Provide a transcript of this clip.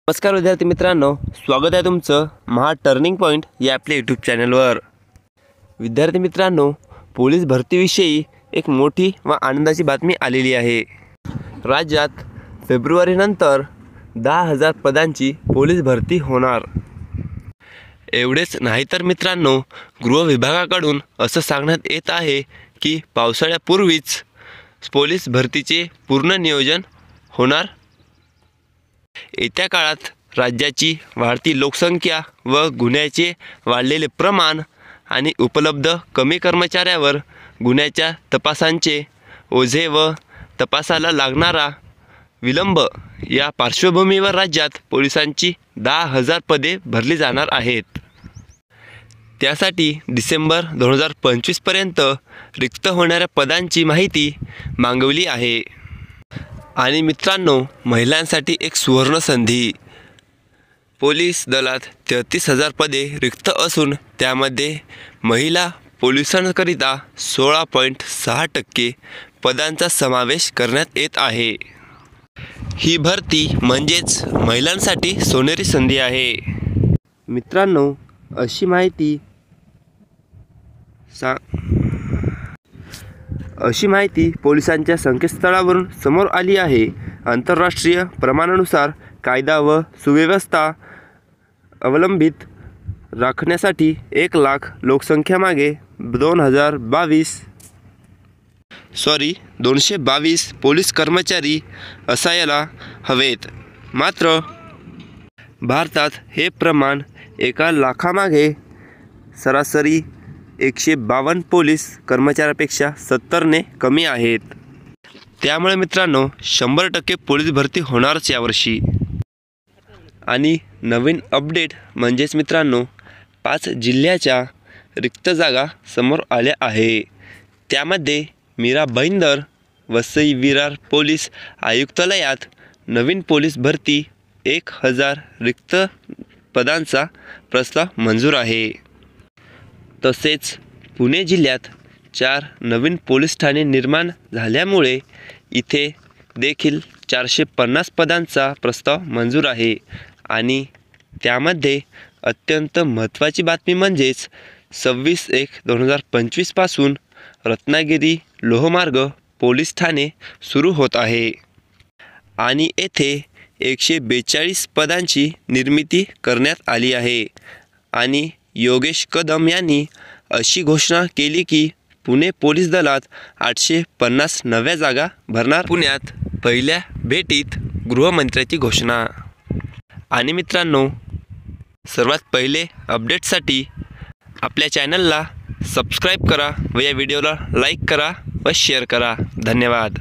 नमस्कार विद्यार्थी मित्रांनो, स्वागत आहे तुमचं महा टर्निंग पॉईंट या आपल्या यूट्यूब चॅनलवर। विद्यार्थी मित्रांनो, पोलीस भरतीविषयी एक मोठी व आनंदाची बातमी आलेली आहे। राज्यात फेब्रुवारीनंतर 10,000 पदांची पोलीस भरती होणार। एवढेच नाही तर मित्रांनो, गृह विभागाकडून असं सांगण्यात येत आहे की पावसाळ्यापूर्वीच पोलीस भरतीचे पूर्ण नियोजन होणार। येत्या काळात राज्याची वाढती लोकसंख्या व गुन्ह्याचे वाढलेले प्रमाण आणि उपलब्ध कमी कर्मचाऱ्यावर गुन्ह्याच्या तपासांचे ओझे व तपासाला लागणारा विलंब या पार्श्वभूमीवर राज्यात पोलिसांची 10,000 पदे भरली जाणार आहेत। त्यासाठी डिसेंबर 2025 पर्यंत रिक्त होणाऱ्या पदांची माहिती मागवली आहे। आणि मित्रांनो, महिलांसाठी एक सुवर्ण संधी। पोलीस दलात 33,000 पदे रिक्त असून त्यामध्ये महिला पोलिसांकरिता 16.6% पदांचा समावेश करण्यात येत आहे। ही भरती म्हणजेच महिलांसाठी सोनेरी संधी आहे। मित्रांनो, अशी माहिती पोलिसांच्या संकेतस्थळावरून समोर आली आहे। आंतरराष्ट्रीय प्रमाणानुसार कायदा व सुव्यवस्था अवलंबित राखण्यासाठी 1,00,000 लोकसंख्येमागे 222 पोलीस कर्मचारी असायला हवेत। मात्र भारतात हे प्रमाण 1,00,000मागे सरासरी 152 पोलीस कर्मचाऱ्यापेक्षा 70ने कमी आहेत। त्यामुळे मित्रांनो, 100% पोलीस भरती होणारच यावर्षी। आणि नवीन अपडेट म्हणजेच मित्रांनो, 5 जिल्ह्याच्या रिक्त जागा समोर आल्या आहे। त्यामध्ये मीरा भाईंदर वसई विरार पोलीस आयुक्तालयात नवीन पोलीस भरती 1,000 रिक्त पदांचा प्रस्ताव मंजूर आहे। तसेच पुणे जिल्ह्यात 4 नवीन पोलीस ठाणे निर्माण झाल्यामुळे इथे देखील 450 पदांचा प्रस्ताव मंजूर आहे। आणि त्यामध्ये अत्यंत महत्त्वाची बातमी म्हणजेच 26/1/2025 पासून रत्नागिरी लोहमार्ग पोलीस ठाणे सुरू होत आहे। आणि येथे 142 पदांची निर्मिती करण्यात आली आहे। आणि योगेश कदम यांनी अशी घोषणा केली की पुणे पोलीस दलात 850 नव्या जागा भरणार। पुण्यात पहिल्या भेटीत गृहमंत्र्याची घोषणा। आणि मित्रांनो, सर्वात पहिले अपडेटसाठी आपल्या चॅनलला सबस्क्राईब करा व या व्हिडिओला लाईक करा व शेअर करा। धन्यवाद।